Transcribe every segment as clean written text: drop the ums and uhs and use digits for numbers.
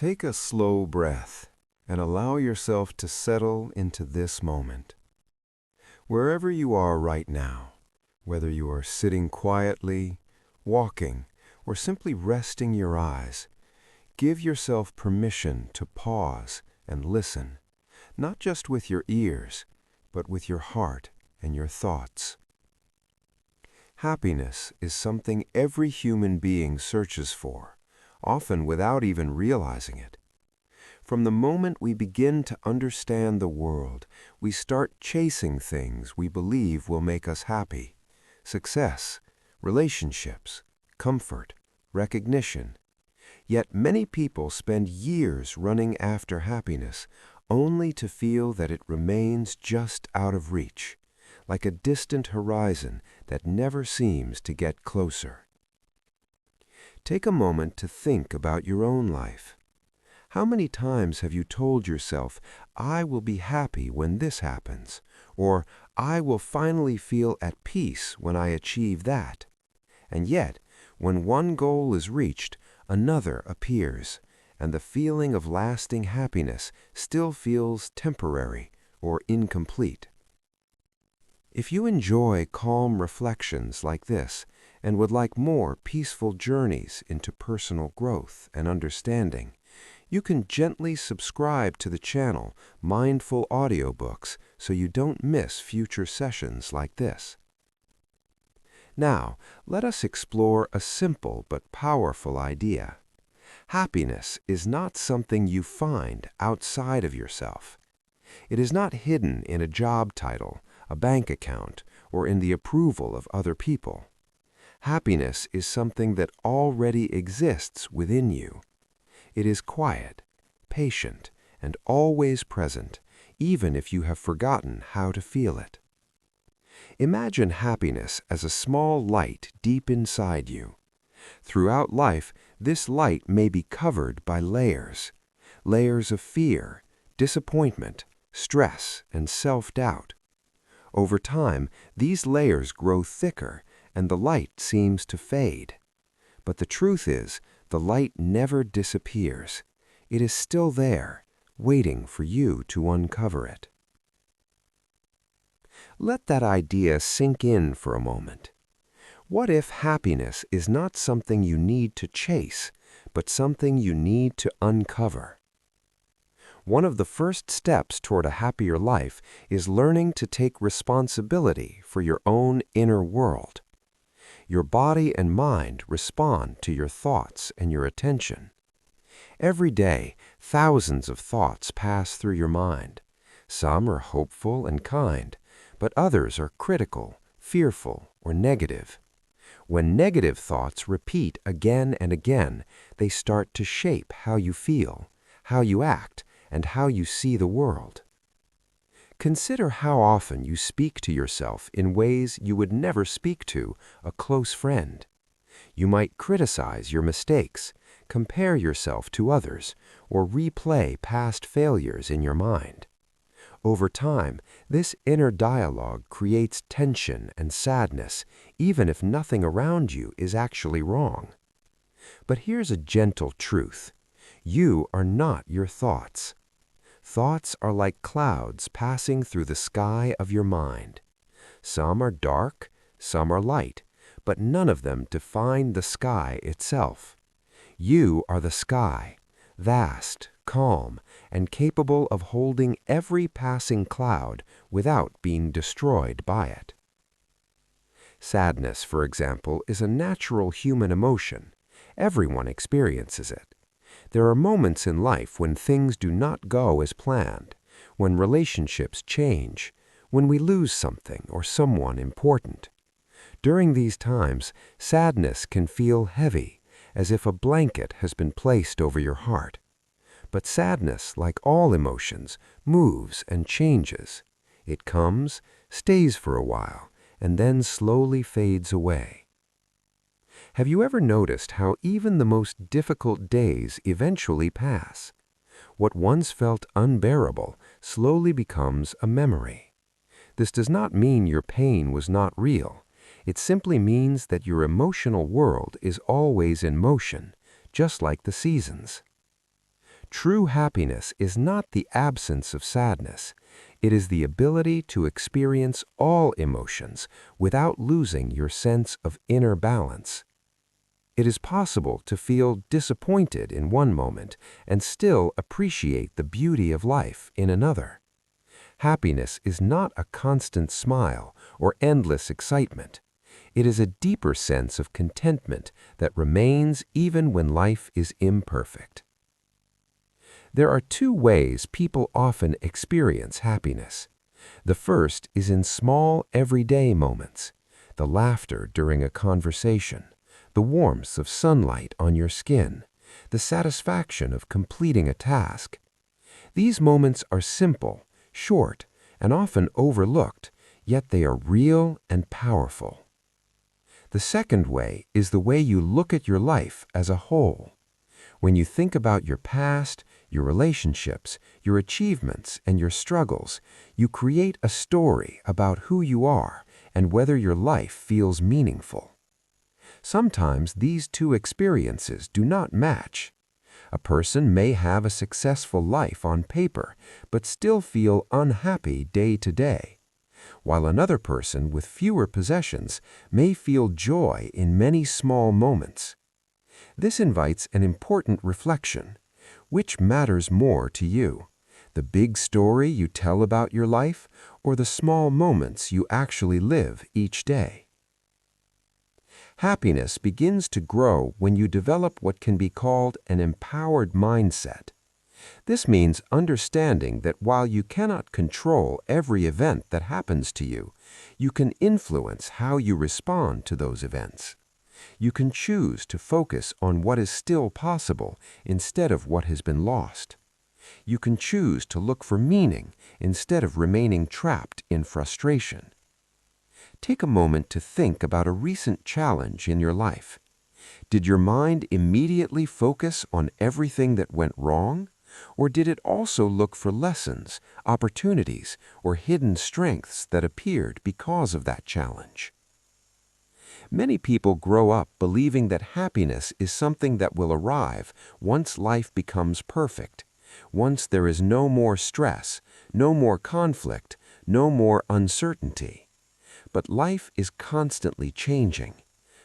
Take a slow breath and allow yourself to settle into this moment. Wherever you are right now, whether you are sitting quietly, walking, or simply resting your eyes, give yourself permission to pause and listen, not just with your ears, but with your heart and your thoughts. Happiness is something every human being searches for, often without even realizing it. From the moment we begin to understand the world, we start chasing things we believe will make us happy: success, relationships, comfort, recognition. Yet many people spend years running after happiness only to feel that it remains just out of reach, like a distant horizon that never seems to get closer. Take a moment to think about your own life. How many times have you told yourself, "I will be happy when this happens," or "I will finally feel at peace when I achieve that"? And yet, when one goal is reached, another appears, and the feeling of lasting happiness still feels temporary or incomplete. If you enjoy calm reflections like this and would like more peaceful journeys into personal growth and understanding, you can gently subscribe to the channel Mindful Audiobooks so you don't miss future sessions like this. Now, let us explore a simple but powerful idea. Happiness is not something you find outside of yourself. It is not hidden in a job title, a bank account, or in the approval of other people. Happiness is something that already exists within you. It is quiet, patient, and always present, even if you have forgotten how to feel it. Imagine happiness as a small light deep inside you. Throughout life, this light may be covered by layers of fear, disappointment, stress, and self-doubt. Over time, these layers grow thicker and the light seems to fade. But the truth is, the light never disappears. It is still there, waiting for you to uncover it. Let that idea sink in for a moment. What if happiness is not something you need to chase, but something you need to uncover? One of the first steps toward a happier life is learning to take responsibility for your own inner world. Your body and mind respond to your thoughts and your attention. Every day, thousands of thoughts pass through your mind. Some are hopeful and kind, but others are critical, fearful, or negative. When negative thoughts repeat again and again, they start to shape how you feel, how you act, and how you see the world. Consider how often you speak to yourself in ways you would never speak to a close friend. You might criticize your mistakes, compare yourself to others, or replay past failures in your mind. Over time, this inner dialogue creates tension and sadness, even if nothing around you is actually wrong. But here's a gentle truth. You are not your thoughts. Thoughts are like clouds passing through the sky of your mind. Some are dark, some are light, but none of them define the sky itself. You are the sky, vast, calm, and capable of holding every passing cloud without being destroyed by it. Sadness, for example, is a natural human emotion. Everyone experiences it. There are moments in life when things do not go as planned, when relationships change, when we lose something or someone important. During these times, sadness can feel heavy, as if a blanket has been placed over your heart. But sadness, like all emotions, moves and changes. It comes, stays for a while, and then slowly fades away. Have you ever noticed how even the most difficult days eventually pass? What once felt unbearable slowly becomes a memory. This does not mean your pain was not real. It simply means that your emotional world is always in motion, just like the seasons. True happiness is not the absence of sadness. It is the ability to experience all emotions without losing your sense of inner balance. It is possible to feel disappointed in one moment and still appreciate the beauty of life in another. Happiness is not a constant smile or endless excitement. It is a deeper sense of contentment that remains even when life is imperfect. There are two ways people often experience happiness. The first is in small, everyday moments: the laughter during a conversation, the warmth of sunlight on your skin, the satisfaction of completing a task. These moments are simple, short, and often overlooked, yet they are real and powerful. The second way is the way you look at your life as a whole. When you think about your past, your relationships, your achievements, and your struggles, you create a story about who you are and whether your life feels meaningful. Sometimes these two experiences do not match. A person may have a successful life on paper, but still feel unhappy day to day, while another person with fewer possessions may feel joy in many small moments. This invites an important reflection. Which matters more to you? The big story you tell about your life, or the small moments you actually live each day? Happiness begins to grow when you develop what can be called an empowered mindset. This means understanding that while you cannot control every event that happens to you, you can influence how you respond to those events. You can choose to focus on what is still possible instead of what has been lost. You can choose to look for meaning instead of remaining trapped in frustration. Take a moment to think about a recent challenge in your life. Did your mind immediately focus on everything that went wrong? Or did it also look for lessons, opportunities, or hidden strengths that appeared because of that challenge? Many people grow up believing that happiness is something that will arrive once life becomes perfect, once there is no more stress, no more conflict, no more uncertainty. But life is constantly changing.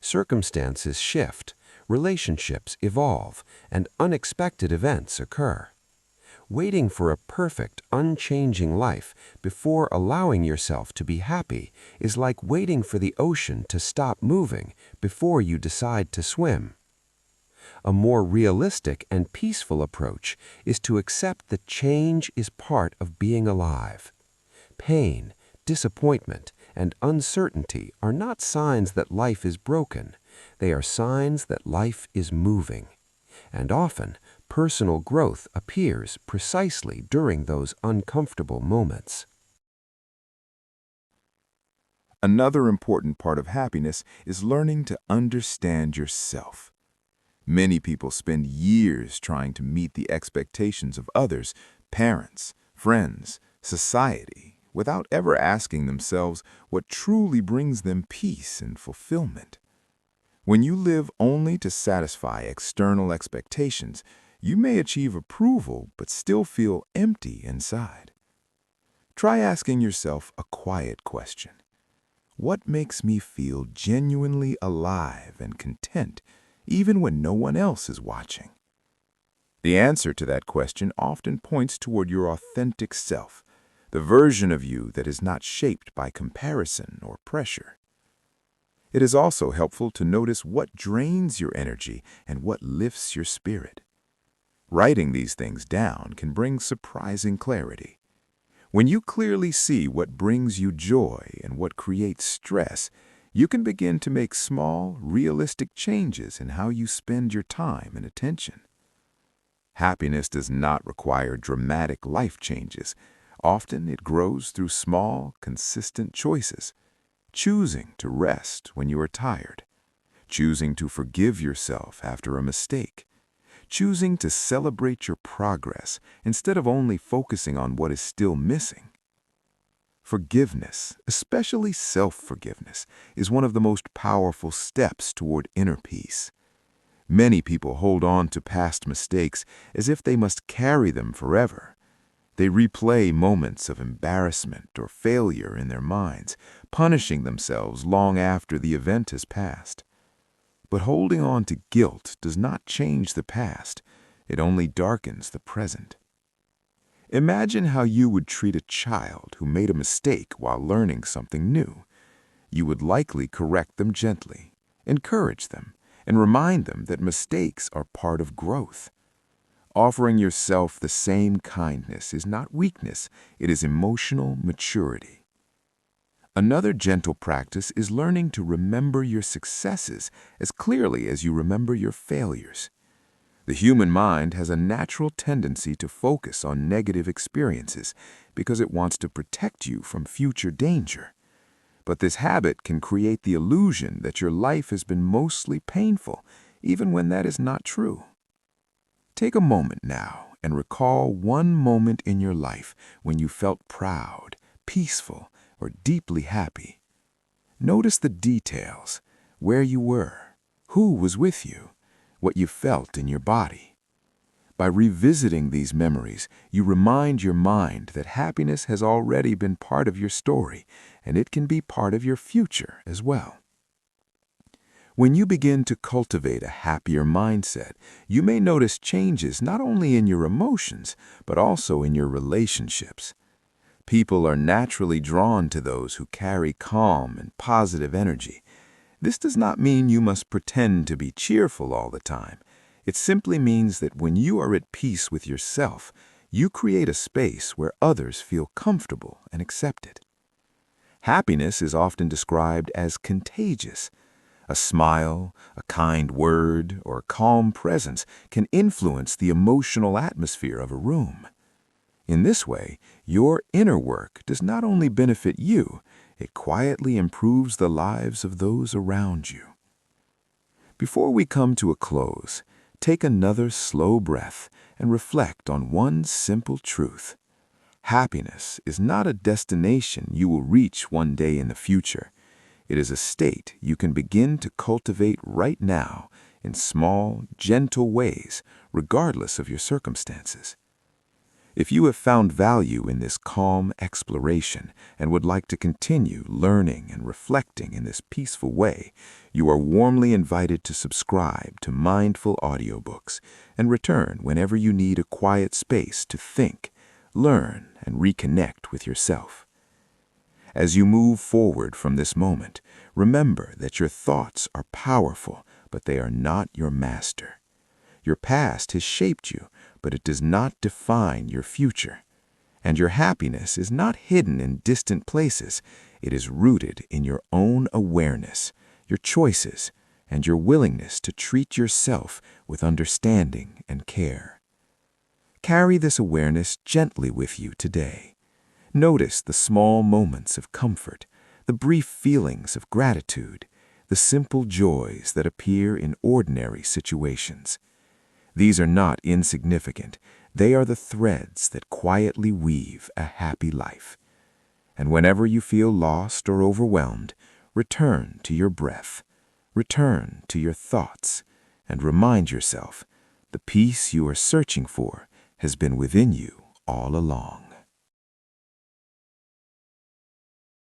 Circumstances shift, relationships evolve, and unexpected events occur. Waiting for a perfect, unchanging life before allowing yourself to be happy is like waiting for the ocean to stop moving before you decide to swim. A more realistic and peaceful approach is to accept that change is part of being alive. Pain, disappointment, and uncertainty are not signs that life is broken. They are signs that life is moving. And often, personal growth appears precisely during those uncomfortable moments. Another important part of happiness is learning to understand yourself. Many people spend years trying to meet the expectations of others, parents, friends, society, without ever asking themselves what truly brings them peace and fulfillment. When you live only to satisfy external expectations, you may achieve approval but still feel empty inside. Try asking yourself a quiet question. What makes me feel genuinely alive and content, even when no one else is watching? The answer to that question often points toward your authentic self, the version of you that is not shaped by comparison or pressure. It is also helpful to notice what drains your energy and what lifts your spirit. Writing these things down can bring surprising clarity. When you clearly see what brings you joy and what creates stress, you can begin to make small, realistic changes in how you spend your time and attention. Happiness does not require dramatic life changes. Often it grows through small, consistent choices. Choosing to rest when you are tired. Choosing to forgive yourself after a mistake. Choosing to celebrate your progress instead of only focusing on what is still missing. Forgiveness, especially self-forgiveness, is one of the most powerful steps toward inner peace. Many people hold on to past mistakes as if they must carry them forever. They replay moments of embarrassment or failure in their minds, punishing themselves long after the event has passed. But holding on to guilt does not change the past. It only darkens the present. Imagine how you would treat a child who made a mistake while learning something new. You would likely correct them gently, encourage them, and remind them that mistakes are part of growth. Offering yourself the same kindness is not weakness, it is emotional maturity. Another gentle practice is learning to remember your successes as clearly as you remember your failures. The human mind has a natural tendency to focus on negative experiences because it wants to protect you from future danger. But this habit can create the illusion that your life has been mostly painful, even when that is not true. Take a moment now and recall one moment in your life when you felt proud, peaceful, or deeply happy. Notice the details, where you were, who was with you, what you felt in your body. By revisiting these memories, you remind your mind that happiness has already been part of your story, and it can be part of your future as well. When you begin to cultivate a happier mindset, you may notice changes not only in your emotions, but also in your relationships. People are naturally drawn to those who carry calm and positive energy. This does not mean you must pretend to be cheerful all the time. It simply means that when you are at peace with yourself, you create a space where others feel comfortable and accepted. Happiness is often described as contagious. A smile, a kind word, or a calm presence can influence the emotional atmosphere of a room. In this way, your inner work does not only benefit you, it quietly improves the lives of those around you. Before we come to a close, take another slow breath and reflect on one simple truth. Happiness is not a destination you will reach one day in the future. It is a state you can begin to cultivate right now in small, gentle ways, regardless of your circumstances. If you have found value in this calm exploration and would like to continue learning and reflecting in this peaceful way, you are warmly invited to subscribe to Mindful Audiobooks and return whenever you need a quiet space to think, learn, and reconnect with yourself. As you move forward from this moment, remember that your thoughts are powerful, but they are not your master. Your past has shaped you, but it does not define your future. And your happiness is not hidden in distant places. It is rooted in your own awareness, your choices, and your willingness to treat yourself with understanding and care. Carry this awareness gently with you today. Notice the small moments of comfort, the brief feelings of gratitude, the simple joys that appear in ordinary situations. These are not insignificant. They are the threads that quietly weave a happy life. And whenever you feel lost or overwhelmed, return to your breath, return to your thoughts, and remind yourself the peace you are searching for has been within you all along.